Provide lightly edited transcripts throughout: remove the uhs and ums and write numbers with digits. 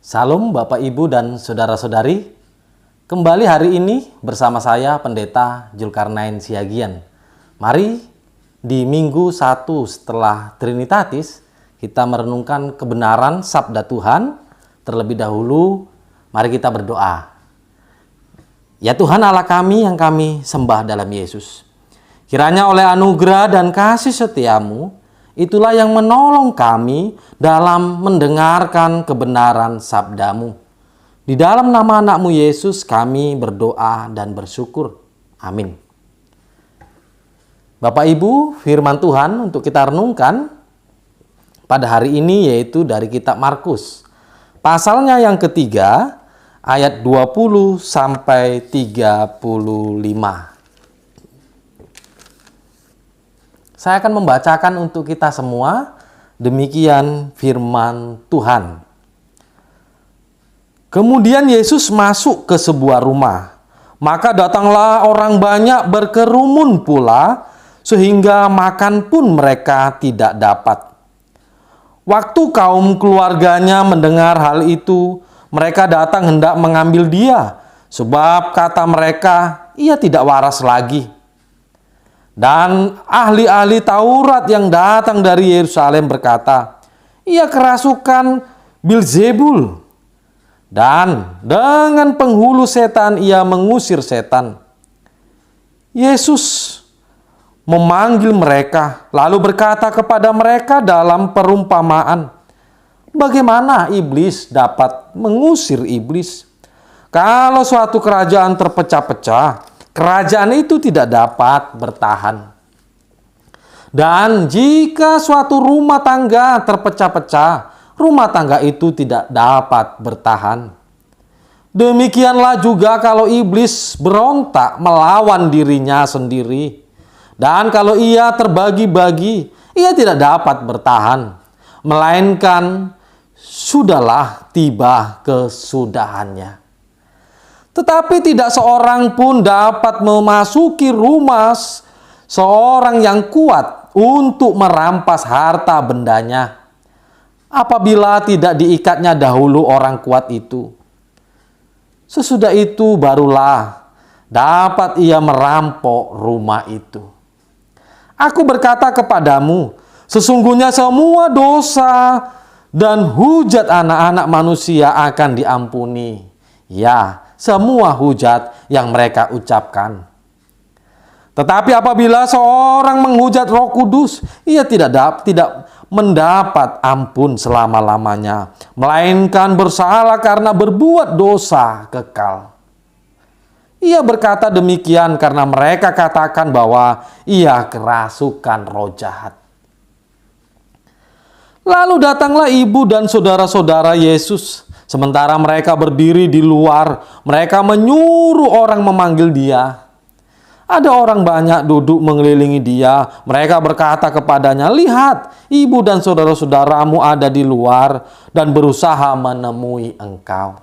Salam Bapak Ibu dan Saudara-saudari. Kembali hari ini bersama saya Pendeta Zulkarnain Siagian. Mari di Minggu 1 setelah Trinitatis kita merenungkan kebenaran Sabda Tuhan. Terlebih dahulu mari kita berdoa. Ya Tuhan Allah kami yang kami sembah dalam Yesus. Kiranya oleh anugerah dan kasih setiamu, itulah yang menolong kami dalam mendengarkan kebenaran sabdamu. Di dalam nama anakmu Yesus kami berdoa dan bersyukur. Amin. Bapak Ibu, firman Tuhan untuk kita renungkan pada hari ini yaitu dari kitab Markus. Pasalnya yang ketiga, ayat 20 sampai 35. Saya akan membacakan untuk kita semua, demikian firman Tuhan. Kemudian Yesus masuk ke sebuah rumah, maka datanglah orang banyak berkerumun pula, sehingga makan pun mereka tidak dapat. Waktu kaum keluarganya mendengar hal itu, mereka datang hendak mengambil dia, sebab kata mereka, ia tidak waras lagi. Dan ahli-ahli Taurat yang datang dari Yerusalem berkata, ia kerasukan Bilzebul, dan dengan penghulu setan ia mengusir setan. Yesus memanggil mereka, lalu berkata kepada mereka dalam perumpamaan, bagaimana iblis dapat mengusir iblis? Kalau suatu kerajaan terpecah-pecah, kerajaan itu tidak dapat bertahan. Dan jika suatu rumah tangga terpecah-pecah, rumah tangga itu tidak dapat bertahan. Demikianlah juga kalau iblis berontak melawan dirinya sendiri. Dan kalau ia terbagi-bagi, ia tidak dapat bertahan. Melainkan sudahlah tiba kesudahannya. Tetapi tidak seorang pun dapat memasuki rumah seorang yang kuat untuk merampas harta bendanya, apabila tidak diikatnya dahulu orang kuat itu. Sesudah itu barulah dapat ia merampok rumah itu. Aku berkata kepadamu, sesungguhnya semua dosa dan hujat anak-anak manusia akan diampuni. Ya, semua hujat yang mereka ucapkan. Tetapi apabila seorang menghujat Roh Kudus, ia tidak mendapat ampun selama-lamanya, melainkan bersalah karena berbuat dosa kekal. Ia berkata demikian karena mereka katakan bahwa ia kerasukan roh jahat. Lalu datanglah ibu dan saudara-saudara Yesus. Sementara mereka berdiri di luar, mereka menyuruh orang memanggil dia. Ada orang banyak duduk mengelilingi dia. Mereka berkata kepadanya, lihat, ibu dan saudara-saudaramu ada di luar dan berusaha menemui engkau.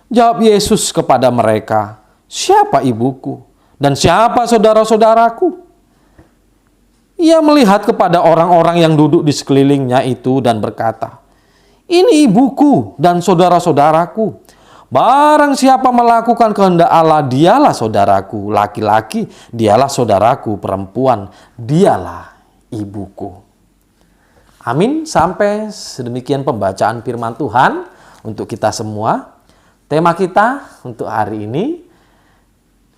Jawab Yesus kepada mereka, siapa ibuku dan siapa saudara-saudaraku? Ia melihat kepada orang-orang yang duduk di sekelilingnya itu dan berkata, ini ibuku dan saudara-saudaraku. Barang siapa melakukan kehendak Allah, dialah saudaraku laki-laki, dialah saudaraku perempuan, dialah ibuku. Amin. Sampai sedemikian pembacaan firman Tuhan untuk kita semua. Tema kita untuk hari ini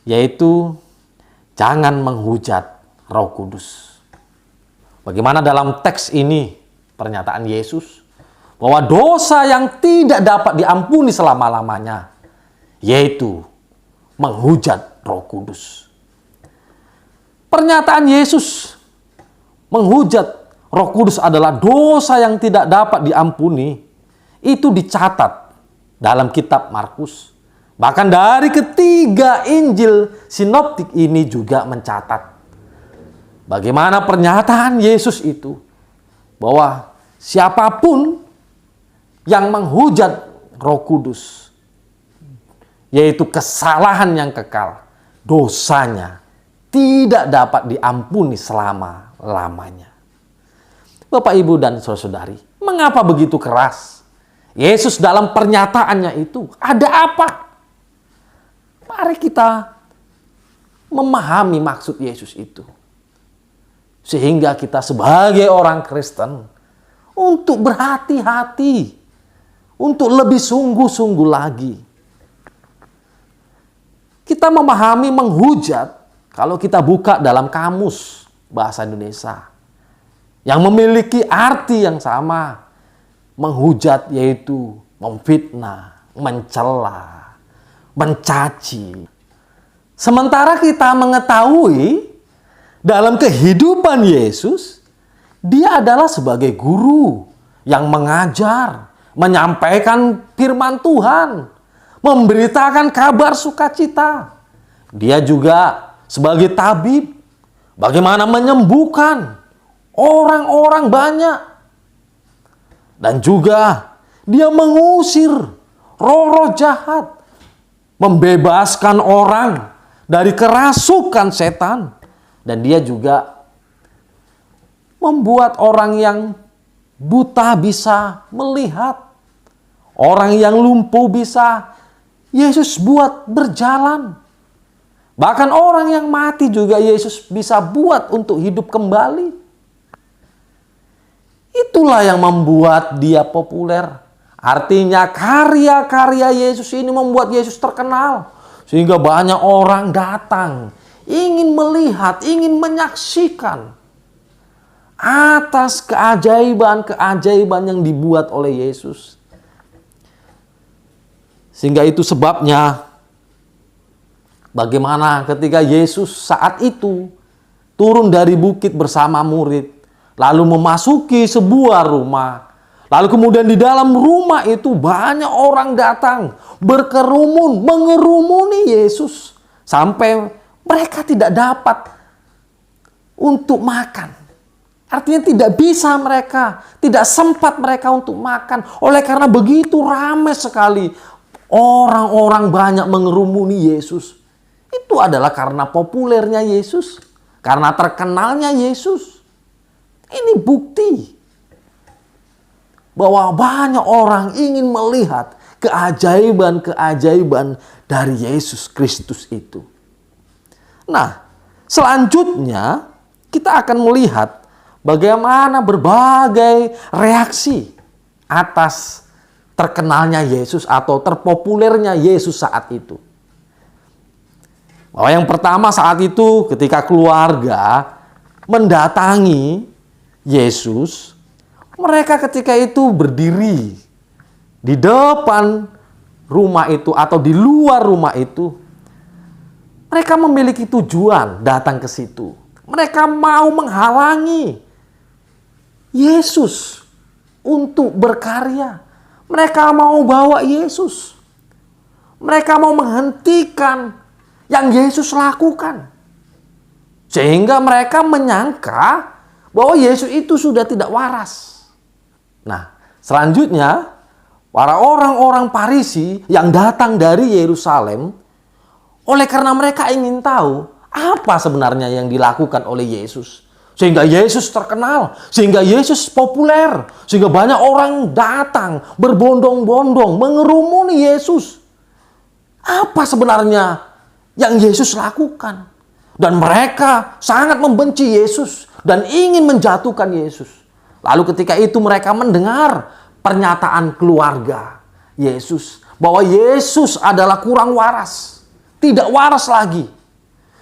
yaitu jangan menghujat Roh Kudus. Bagaimana dalam teks ini pernyataan Yesus bahwa dosa yang tidak dapat diampuni selama-lamanya, yaitu menghujat Roh Kudus. Pernyataan Yesus menghujat Roh Kudus adalah dosa yang tidak dapat diampuni. Itu dicatat dalam kitab Markus. Bahkan dari ketiga Injil sinoptik ini juga mencatat bagaimana pernyataan Yesus itu bahwa siapapun yang menghujat Roh Kudus, yaitu kesalahan yang kekal, dosanya tidak dapat diampuni selama-lamanya. Bapak, Ibu, dan saudara-saudari, mengapa begitu keras Yesus dalam pernyataannya itu ada apa? Mari kita memahami maksud Yesus itu. Sehingga kita sebagai orang Kristen untuk berhati-hati, untuk lebih sungguh-sungguh lagi. Kita memahami menghujat kalau kita buka dalam kamus bahasa Indonesia yang memiliki arti yang sama. Menghujat yaitu memfitnah, mencela, mencaci. Sementara kita mengetahui dalam kehidupan Yesus, dia adalah sebagai guru yang mengajar, menyampaikan firman Tuhan, memberitakan kabar sukacita. Dia juga sebagai tabib, bagaimana menyembuhkan orang-orang banyak. Dan juga dia mengusir roh-roh jahat, membebaskan orang dari kerasukan setan. Dan dia juga membuat orang yang buta bisa melihat. Orang yang lumpuh bisa Yesus buat berjalan. Bahkan orang yang mati juga Yesus bisa buat untuk hidup kembali. Itulah yang membuat dia populer. Artinya karya-karya Yesus ini membuat Yesus terkenal. Sehingga banyak orang datang, ingin melihat, ingin menyaksikan atas keajaiban-keajaiban yang dibuat oleh Yesus. Sehingga itu sebabnya bagaimana ketika Yesus saat itu turun dari bukit bersama murid, lalu memasuki sebuah rumah. Lalu kemudian di dalam rumah itu banyak orang datang, berkerumun, mengerumuni Yesus. Sampai mereka tidak dapat untuk makan. Artinya tidak bisa mereka, tidak sempat mereka untuk makan. Oleh karena begitu ramai sekali orang-orang banyak mengerumuni Yesus. Itu adalah karena populernya Yesus, karena terkenalnya Yesus. Ini bukti bahwa banyak orang ingin melihat keajaiban-keajaiban dari Yesus Kristus itu. Nah, selanjutnya kita akan melihat bagaimana berbagai reaksi atas terkenalnya Yesus atau terpopulernya Yesus saat itu. Bahwa yang pertama saat itu ketika keluarga mendatangi Yesus, mereka ketika itu berdiri di depan rumah itu atau di luar rumah itu. Mereka memiliki tujuan datang ke situ. Mereka mau menghalangi Yesus untuk berkarya. Mereka mau bawa Yesus. Mereka mau menghentikan yang Yesus lakukan. Sehingga mereka menyangka bahwa Yesus itu sudah tidak waras. Nah, selanjutnya para orang-orang Farisi yang datang dari Yerusalem, oleh karena mereka ingin tahu apa sebenarnya yang dilakukan oleh Yesus. Sehingga Yesus terkenal, sehingga Yesus populer, sehingga banyak orang datang berbondong-bondong mengerumuni Yesus. Apa sebenarnya yang Yesus lakukan? Dan mereka sangat membenci Yesus dan ingin menjatuhkan Yesus. Lalu ketika itu mereka mendengar pernyataan keluarga Yesus bahwa Yesus adalah kurang waras, tidak waras lagi.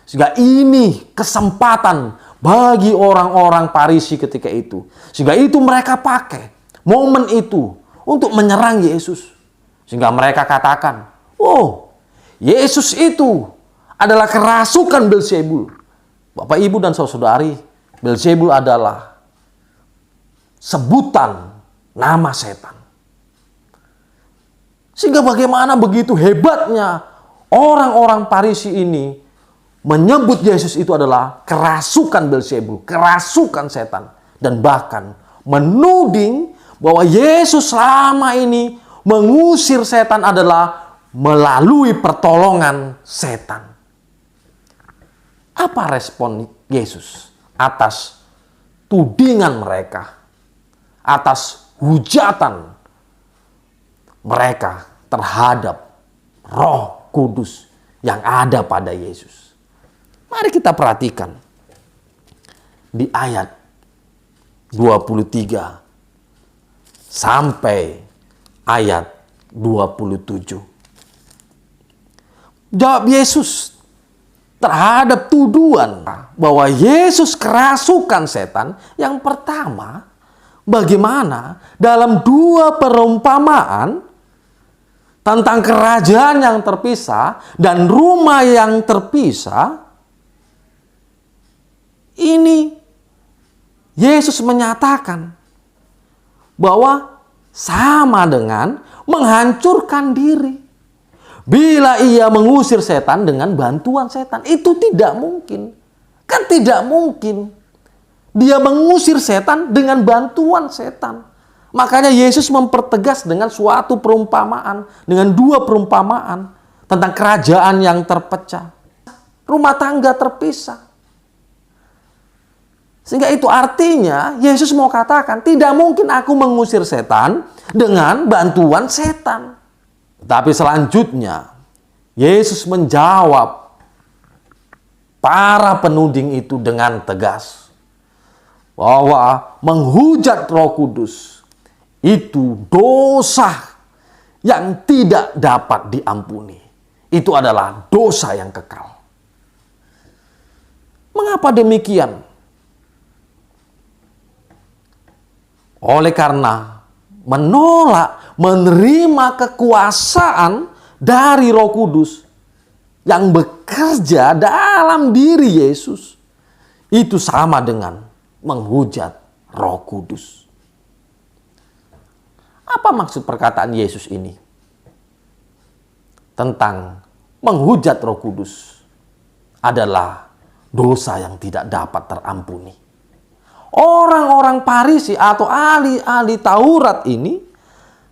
Sehingga ini kesempatan bagi orang-orang Farisi ketika itu. Sehingga itu mereka pakai momen itu untuk menyerang Yesus. Sehingga mereka katakan, "Oh, Yesus itu adalah kerasukan Beelzebul." Bapak, Ibu, dan saudari, Beelzebul adalah sebutan nama setan. Sehingga bagaimana begitu hebatnya orang-orang Farisi ini menyebut Yesus itu adalah kerasukan Beelzebul, kerasukan setan. Dan bahkan menuding bahwa Yesus selama ini mengusir setan adalah melalui pertolongan setan. Apa respon Yesus atas tudingan mereka, atas hujatan mereka terhadap Roh Kudus yang ada pada Yesus. Mari kita perhatikan di ayat 23 sampai ayat 27. Jawab Yesus terhadap tuduhan bahwa Yesus kerasukan setan. Yang pertama, bagaimana dalam dua perumpamaan tentang kerajaan yang terpisah dan rumah yang terpisah, ini Yesus menyatakan bahwa sama dengan menghancurkan diri. Bila ia mengusir setan dengan bantuan setan, itu tidak mungkin. Kan tidak mungkin dia mengusir setan dengan bantuan setan. Makanya Yesus mempertegas dengan suatu perumpamaan, dengan dua perumpamaan tentang kerajaan yang terpecah, rumah tangga terpisah. Sehingga itu artinya Yesus mau katakan, tidak mungkin aku mengusir setan dengan bantuan setan. Tapi selanjutnya Yesus menjawab para penuding itu dengan tegas bahwa menghujat Roh Kudus itu dosa yang tidak dapat diampuni. Itu adalah dosa yang kekal. Mengapa demikian? Oleh karena menolak menerima kekuasaan dari Roh Kudus yang bekerja dalam diri Yesus, itu sama dengan menghujat Roh Kudus. Apa maksud perkataan Yesus ini tentang menghujat Roh Kudus adalah dosa yang tidak dapat terampuni? Orang-orang Farisi atau ahli-ahli Taurat ini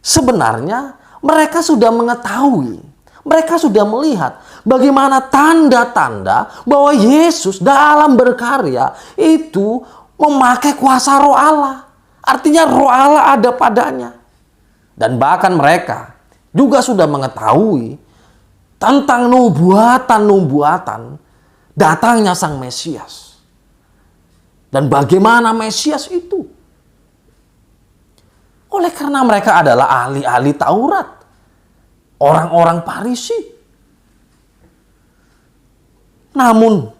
sebenarnya mereka sudah mengetahui, mereka sudah melihat bagaimana tanda-tanda bahwa Yesus dalam berkarya itu memakai kuasa Roh Allah. Artinya Roh Allah ada padanya. Dan bahkan mereka juga sudah mengetahui tentang nubuatan-nubuatan datangnya Sang Mesias. Dan bagaimana Mesias itu? Oleh karena mereka adalah ahli-ahli Taurat, orang-orang Farisi. Namun,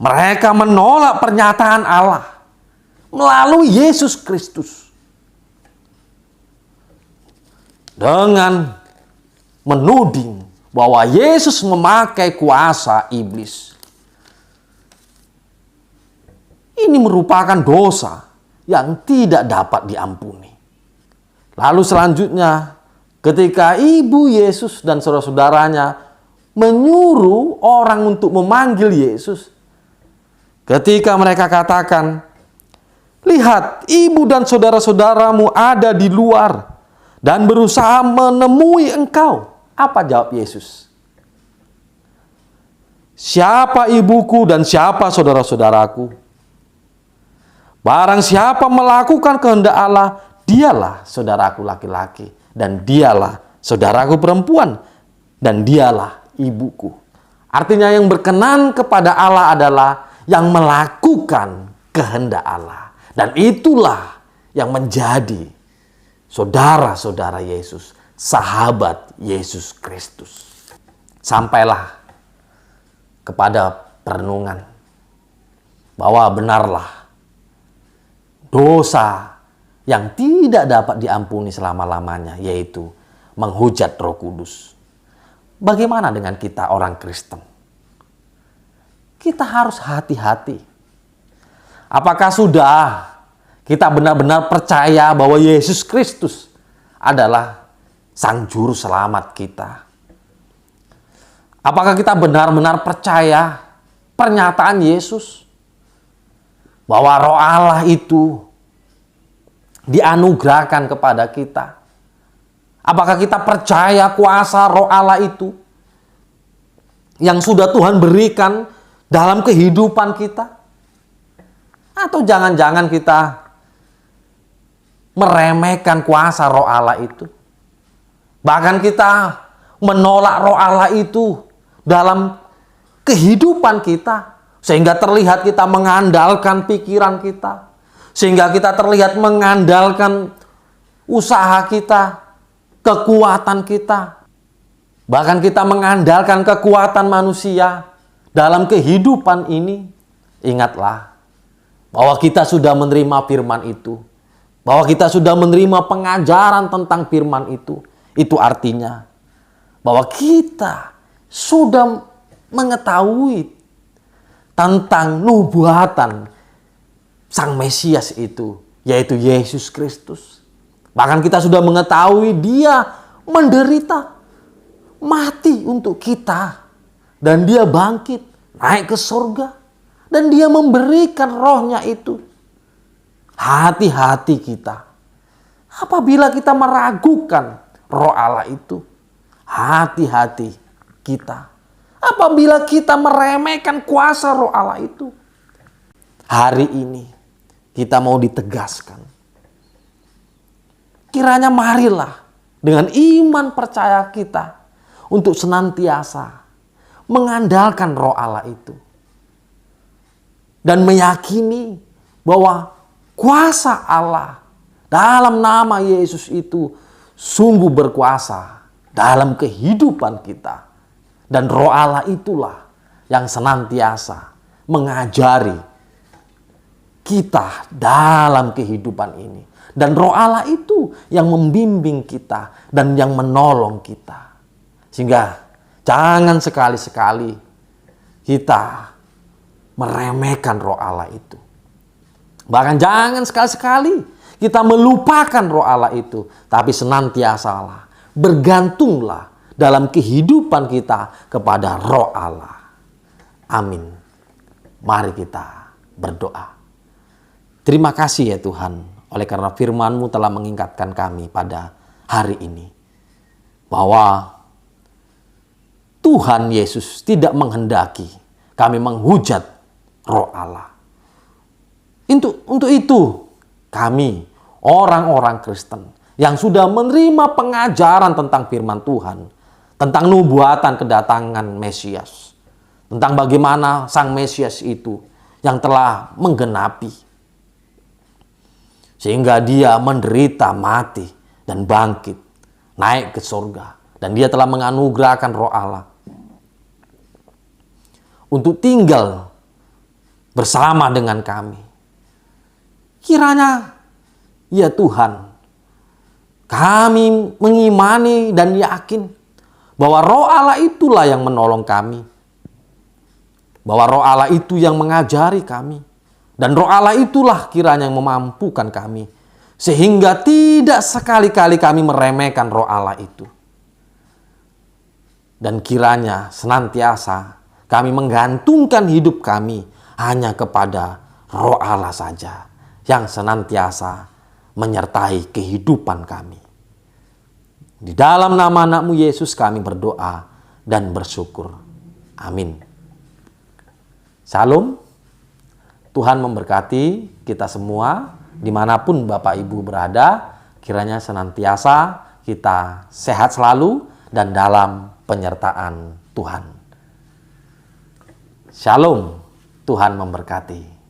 mereka menolak pernyataan Allah melalui Yesus Kristus dengan menuding bahwa Yesus memakai kuasa iblis. Ini merupakan dosa yang tidak dapat diampuni. Lalu selanjutnya, ketika ibu Yesus dan saudara-saudaranya menyuruh orang untuk memanggil Yesus, ketika mereka katakan, "Lihat, ibu dan saudara-saudaramu ada di luar dan berusaha menemui engkau." Apa jawab Yesus? "Siapa ibuku dan siapa saudara-saudaraku? Barang siapa melakukan kehendak Allah, dialah saudaraku laki-laki, dan dialah saudaraku perempuan, dan dialah ibuku." Artinya yang berkenan kepada Allah adalah yang melakukan kehendak Allah. Dan itulah yang menjadi saudara-saudara Yesus, sahabat Yesus Kristus. Sampailah kepada perenungan bahwa benarlah dosa yang tidak dapat diampuni selama-lamanya, yaitu menghujat Roh Kudus. Bagaimana dengan kita orang Kristen? Kita harus hati-hati. Apakah sudah kita benar-benar percaya bahwa Yesus Kristus adalah Sang Juru Selamat kita? Apakah kita benar-benar percaya pernyataan Yesus bahwa Roh Allah itu dianugerahkan kepada kita? Apakah kita percaya kuasa Roh Allah itu yang sudah Tuhan berikan dalam kehidupan kita? Atau jangan-jangan kita meremehkan kuasa Roh Allah itu? Bahkan kita menolak Roh Allah itu dalam kehidupan kita, sehingga terlihat kita mengandalkan pikiran kita, sehingga kita terlihat mengandalkan usaha kita, kekuatan kita. Bahkan kita mengandalkan kekuatan manusia dalam kehidupan ini. Ingatlah bahwa kita sudah menerima firman itu, bahwa kita sudah menerima pengajaran tentang firman itu. Itu artinya bahwa kita sudah mengetahui tentang nubuatan Sang Mesias itu, yaitu Yesus Kristus. Bahkan kita sudah mengetahui Dia menderita, mati untuk kita, dan Dia bangkit, naik ke surga, dan Dia memberikan Roh-Nya itu. Hati-hati kita apabila kita meragukan Roh Allah itu. Hati-hati kita apabila kita meremehkan kuasa Roh Allah itu. Hari ini kita mau ditegaskan. Kiranya marilah dengan iman percaya kita untuk senantiasa mengandalkan Roh Allah itu. Dan meyakini bahwa kuasa Allah dalam nama Yesus itu sungguh berkuasa dalam kehidupan kita. Dan Roh Allah itulah yang senantiasa mengajari kita dalam kehidupan ini. Dan Roh Allah itu yang membimbing kita dan yang menolong kita. Sehingga jangan sekali-sekali kita meremehkan Roh Allah itu. Bahkan jangan sekali-sekali kita melupakan Roh Allah itu. Tapi senantiasalah, bergantunglah dalam kehidupan kita kepada Roh Allah. Amin. Mari kita berdoa. Terima kasih ya Tuhan, oleh karena firman-Mu telah mengingatkan kami pada hari ini, bahwa Tuhan Yesus tidak menghendaki kami menghujat Roh Allah. Untuk itu kami orang-orang Kristen yang sudah menerima pengajaran tentang firman Tuhan, tentang nubuatan kedatangan Mesias, tentang bagaimana Sang Mesias itu yang telah menggenapi, sehingga Dia menderita, mati, dan bangkit, naik ke surga. Dan Dia telah menganugerahkan Roh Allah untuk tinggal bersama dengan kami. Kiranya, ya Tuhan, kami mengimani dan yakin bahwa Roh Allah itulah yang menolong kami. Bahwa Roh Allah itu yang mengajari kami. Dan Roh Allah itulah kiranya yang memampukan kami. Sehingga tidak sekali-kali kami meremehkan Roh Allah itu. Dan kiranya senantiasa kami menggantungkan hidup kami hanya kepada Roh Allah saja, yang senantiasa menyertai kehidupan kami. Di dalam nama anak-Mu Yesus kami berdoa dan bersyukur. Amin. Salam. Tuhan memberkati kita semua dimanapun Bapak Ibu berada. Kiranya senantiasa kita sehat selalu dan dalam penyertaan Tuhan. Shalom. Tuhan memberkati.